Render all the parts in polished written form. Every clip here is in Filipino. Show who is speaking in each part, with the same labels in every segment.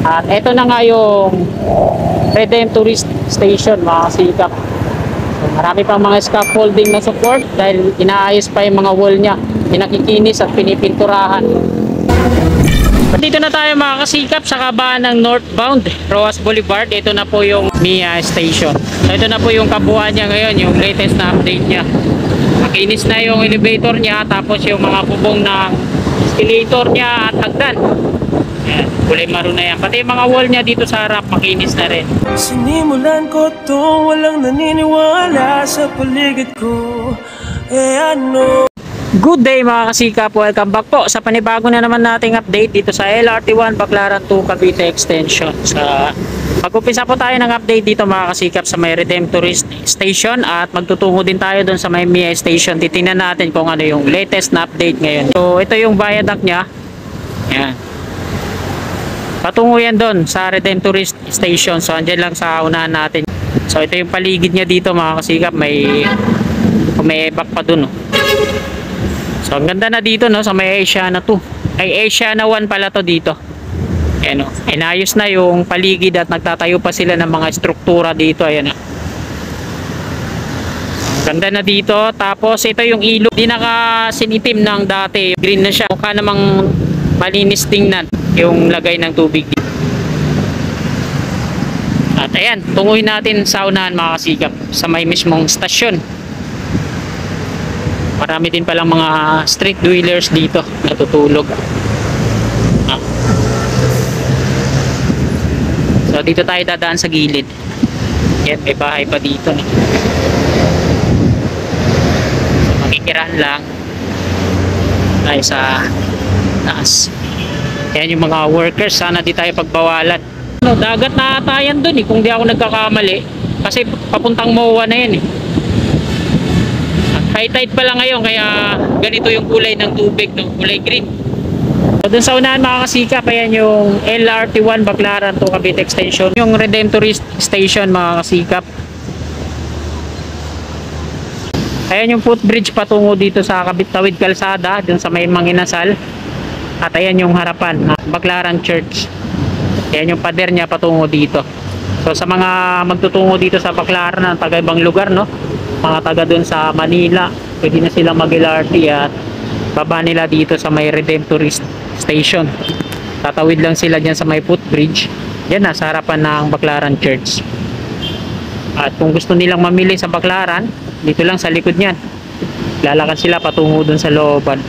Speaker 1: At eto na nga yung Redemptorist Station mga kasikap. So, marami pang mga scaffolding na support dahil inaayos pa yung mga wall niya, pinakikinis at pinipinturahan. Dito na tayo mga kasikap sa kabaan ng northbound Roas Boulevard. Ito na po yung MIA Station. So ito na po yung kabuuan niya ngayon, yung latest na update niya. Makinis na yung elevator niya, tapos yung mga bubong ng escalator niya at hagdan. Ayan, kulay maroon na yan. Pati yung mga wall niya dito sa harap, makinis na rin.
Speaker 2: Sinimulan ko to, walang naniniwala sa paligid ko. Ano?
Speaker 1: Good day mga kasikap, welcome back po sa panibago na naman nating update dito sa LRT1 Baclaran 2 Cavite Extension. Mag-upisa po tayo ng update dito mga kasikap sa may Redemptorist Station at magtutungo din tayo doon sa may MIA Station. Titingnan natin kung ano yung latest na update ngayon. So ito yung viaduct niya. Yan. Patungo yan doon sa Redemptorist Station. So andyan lang sa unahan natin. So ito yung paligid niya dito mga kasikap. May back pa doon. So ang ganda na dito no sa may Asiana 2. Ay Asiana 1 pala to dito. Ayan o. Inayos na yung paligid at nagtatayo pa sila ng mga struktura dito. Ayan o. Ganda na dito. Tapos ito yung ilog. Di nakasinitim ng dati. Green na siya. Mukha namang malinis tingnan yung lagay ng tubig dito. At ayan. Tunguhin natin sa unahan mga kasikap. Sa may mismong stasyon. Marami din palang mga street dwellers dito natutulog. So dito tayo dadaan sa gilid. Yan, may bahay pa dito. So makikirahan lang tayo sa taas. Yan yung mga workers. Sana di tayo pagbawalan. Dagat na ata yan dun kung di ako nagkakamali. Kasi papuntang MOA na yan High tide pa lang ngayon kaya ganito yung kulay ng tubig, no? Kulay green. So dun sa unahan mga kasikap, ayan yung LRT1 Baclaran 2 Cavite Extension. Yung Redemptorist Station mga kasikap. Ayan yung footbridge patungo dito sa Kabit-Tawid Kalsada, dun sa may Manginasal. At ayan yung harapan, Baclaran Church. Ayan yung pader niya patungo dito. So sa mga magtutungo dito sa Baclaran ng taga-ibang lugar, no? Mga taga dun sa Manila, pwede na silang mag-LRT at baba nila dito sa may Redemptorist Station. Tatawid lang sila dyan sa may footbridge. Yan na, sa harapan ng Baclaran Church. At kung gusto nilang mamili sa Baclaran, dito lang sa likod niyan. Lalakad sila patungo dun sa looban.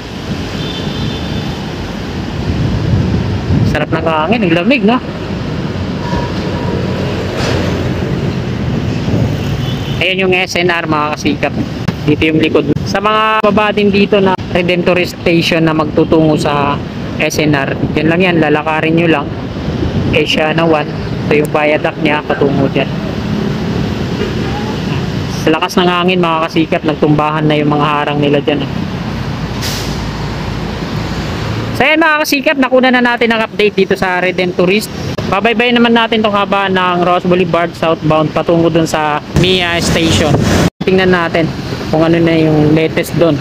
Speaker 1: Sarap ng hangin, ang lamig, no? Ayan yung SNR mga kasikap. Dito yung likod. Sa mga baba din dito na Redemptorist Station na magtutungo sa SNR. Yan lang yan. Lalakarin nyo lang. Asiana 1. Ito yung viaduct niya. Patungo dyan. Sa lakas ng hangin mga kasikap, nagtumbahan na yung mga harang nila dyan. So ayan mga kasikap, nakuna na natin ang update dito sa Redemptorist. Babaybay naman natin itong haba ng Roas Boulevard southbound patungo dun sa MIA Station. Tingnan natin kung ano na yung latest dun.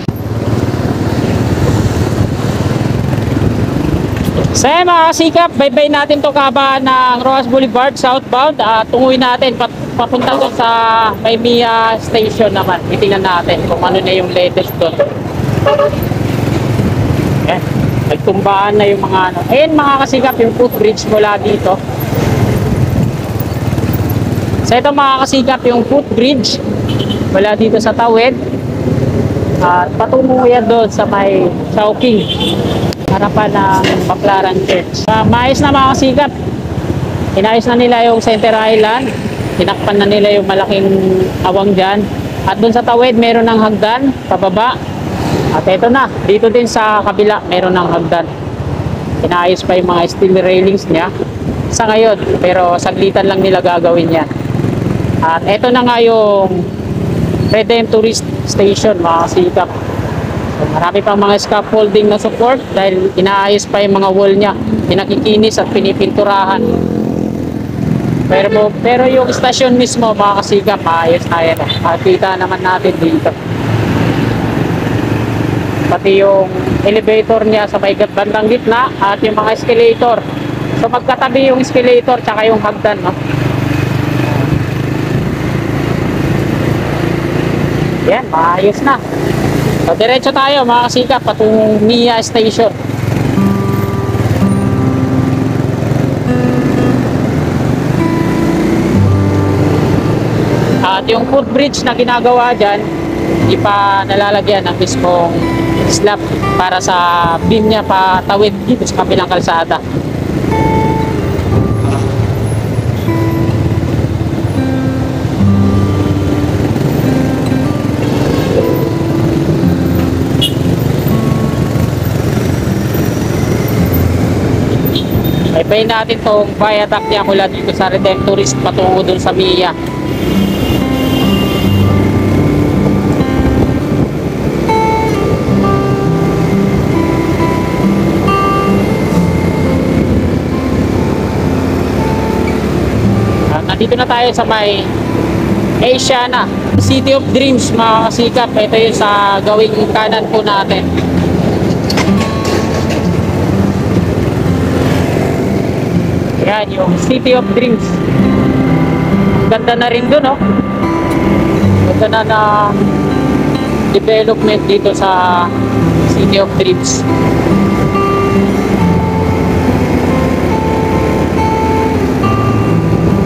Speaker 1: So mga kasikap, baybay natin itong haba ng Roas Boulevard southbound at tunguin natin papunta dun sa may MIA Station naman. Tingnan natin kung ano na yung latest dun. Okay. Nagtumbaan na yung mga ano. Ayan mga kasikap, yung footbridge mula dito. So ito mga kasikap, yung footbridge mula dito sa Tawid. At patungo yan doon sa may Chowking, harapan ng Baclaran Church. Maayos na mga kasikap. Inayos na nila yung Center Island. Tinakpan na nila yung malaking awang dyan. At doon sa Tawid, meron ng hagdan, pababa. At ito na, dito din sa kabila, meron ng hagdan. Inaayos pa yung mga steel railings niya sa ngayon, pero saglitan lang nila gagawin yan. At ito na nga yung Redemptorist Station, mga kasikap. So, marami pang mga scaffolding na support dahil inaayos pa yung mga wall niya, pinakikinis at pinipinturahan. Pero yung station mismo, mga kasikap, maayos na yan. Makikita naman natin dito. Pati yung elevator niya sa may bandang gitna at yung mga escalator So magkatabi yung escalator tsaka yung hagdan, no? Yan, maayos na. So diretso tayo mga kasikap patungong Mia Station. At yung footbridge na ginagawa dyan, hindi pa nalalagyan ng mismong slab para sa beam niya patawid dito sa kabilang kalsada. Ipayin natin tong viaduct niya mula dito sa Redemptorist patungo dun sa Mia. Nandito na tayo sa may Asiana, City of Dreams mga kasikap. Ito yung sa gawing kanan po natin. Yan yung City of Dreams. Ganda na rin dun, oh. Ganda na development dito sa City of Dreams.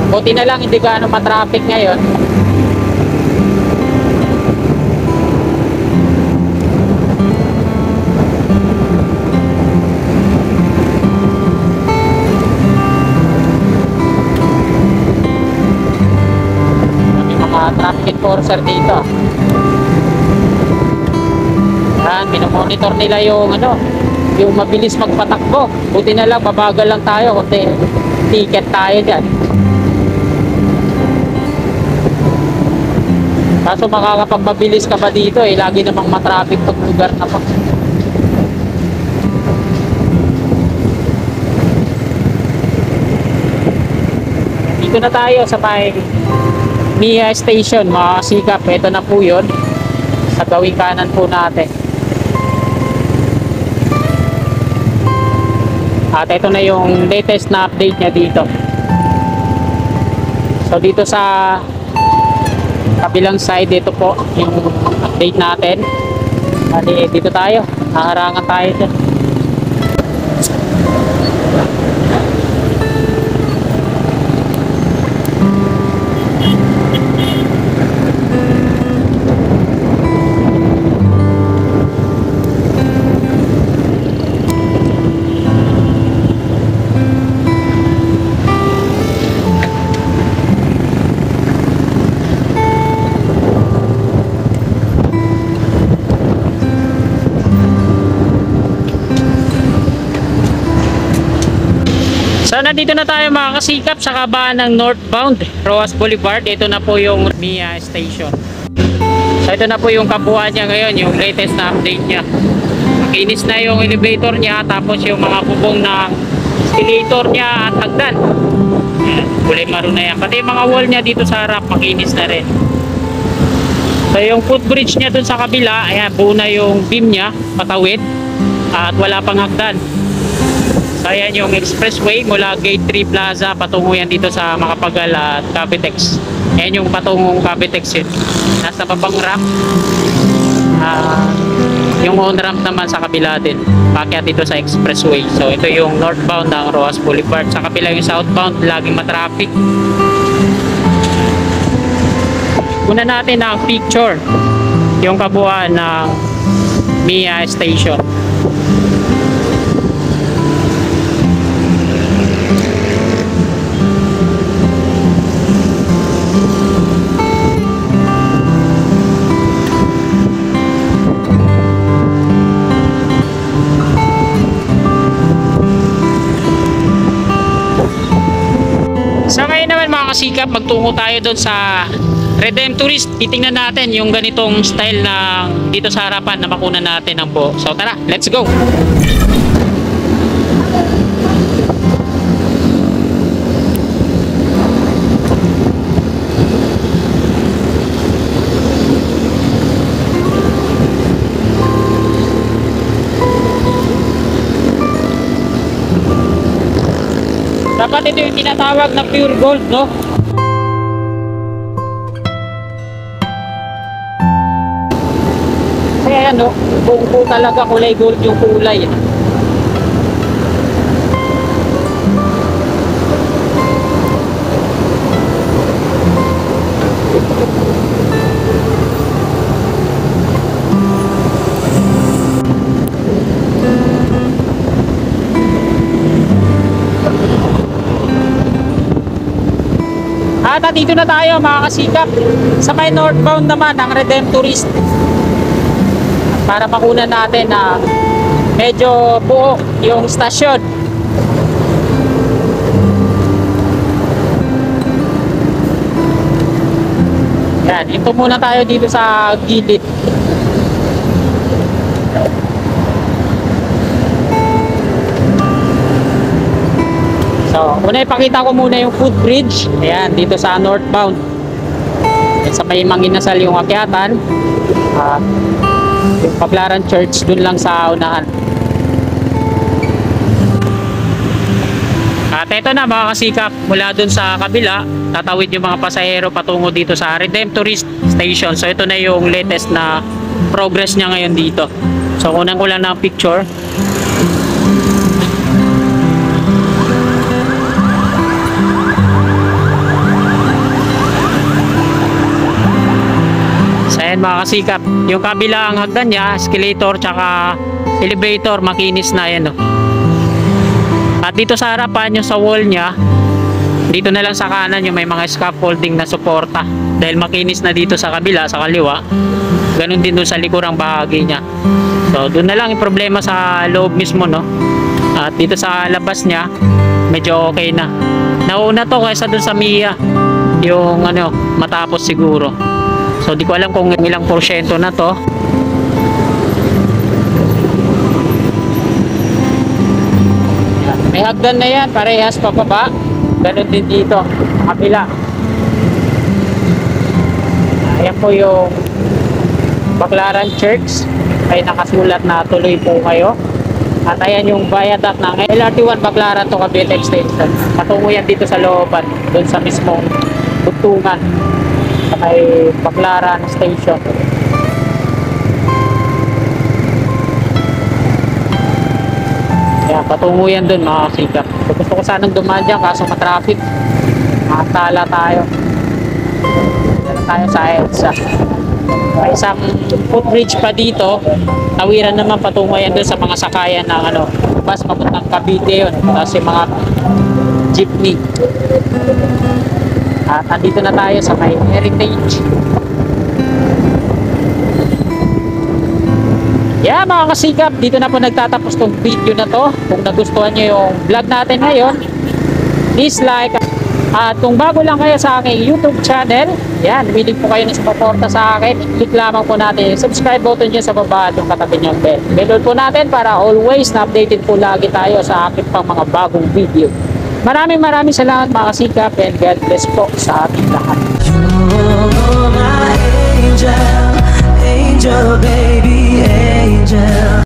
Speaker 1: Buti na lang hindi gaano matraffic ngayon. May mga traffic enforcer dito. Yan, minomonitor nila yung yung mabilis magpatakbo. Buti na lang babagal lang tayo kasi ticket tayo dyan. Kaso makakapagmabilis ka pa dito eh, lagi namang matraffic tong lugar na pa. Dito na tayo sa may Mia Station mga kasikap. Ito na po yun sa gawing kanan po natin. At ito na yung latest na update niya dito. So dito sa kabilang side, dito po yung update natin. Bali, dito tayo, haharangan tayo dyan. So nandito na tayo mga kasikap sa kabaan ng northbound Roas Boulevard. Ito na po yung Mia Station. So ito na po yung kabuuan niya ngayon, yung latest na update niya. Makinis na yung elevator niya, tapos yung mga bubong ng escalator niya at hagdan. Kulay maroon na yan. Pati yung mga wall niya dito sa harap, makinis na rin. So yung footbridge niya dun sa kabila, ayan, buo na yung beam niya, patawid. At wala pang hagdan. So ayan yung expressway mula Gate 3 Plaza patungo yan dito sa Makapagal at Cavitex. Ayan yung patungong Cavitex yun. Nasa babang ramp. Yung on ramp naman sa kabila din. Pakyat dito sa expressway. So ito yung northbound ng Roas Boulevard. Sa kabila yung southbound, laging matraffic. Una natin ang picture. Yung kabuuan ng Mia Station. So ngayon naman mga kasikap, magtungo tayo doon sa Redemptorist. Titingnan natin yung ganitong style na dito sa harapan na makunan natin ang buo. So tara, let's go! ito yung tinatawag na pure gold, no? Kaya ano, buong talaga kulay gold yung kulay. At dito na tayo mga kasikap sa may northbound naman ng Redemptorist, para makunan natin na medyo buo yung stasyon. Yan, ito muna tayo dito sa gilid. So, una ipakita ko muna yung footbridge. Ayan, dito sa northbound. At sa may Manginasal yung akyatan. Yung Baclaran Church, dun lang sa unahan. At ito na mga kasikap, mula dun sa kabila, tatawid yung mga pasahero patungo dito sa Redemptorist Station. So, ito na yung latest na progress niya ngayon dito. So, unang ko lang ng picture. Ayan mga kasikap, yung kabilang hagdan niya, escalator tsaka elevator, makinis na yan. At dito sa harapan, yung sa wall niya, dito na lang sa kanan yung may mga scaffolding na suporta. Dahil makinis na dito sa kabila, sa kaliwa, ganun din doon sa likurang bahagi niya. So doon na lang yung problema sa loob mismo, no? At dito sa labas niya, medyo okay na. Nauna to kaysa doon sa Mia, yung ano, matapos siguro. So di ko alam kung ilang porsyento na to. May hagdan na yan, parehas pababa. Ganun din dito, kabila. Ayan po yung Baclaran Church. Ay nakasulat na tuloy po kayo. At ayan yung viaduct ng LRT1 Baclaran to Cavite Extension. Patungo yan dito sa looban, doon sa mismong bugtungan sa may Baclaran Station. Kaya patungo yan dun mga kasikap. Gusto ko sanang dumaan dyan kaso matraffic. Makatala tayo. Dala tayo sa EDSA. May isang footbridge pa dito. Tawiran naman patungo yan dun sa mga sakayan ng ano, bus papuntang Cavite yun. Tapos yung mga jeepney. At andito na tayo sa may Heritage. Yeah mga kasikap, dito na po nagtatapos tong video na to. Kung nagustuhan nyo yung vlog natin ngayon, please like. At kung bago lang kayo sa aking YouTube channel, yan, willing po kayo na suporta sa akin, click lamang po natin yung subscribe button dyan sa baba at yung katabi niyang bell. Bell po natin para always na updated po lagi tayo sa aking pang mga bagong video. Maraming salamat mga kasikap, and God bless po sa ating lahat.
Speaker 2: You're my angel, angel baby, angel.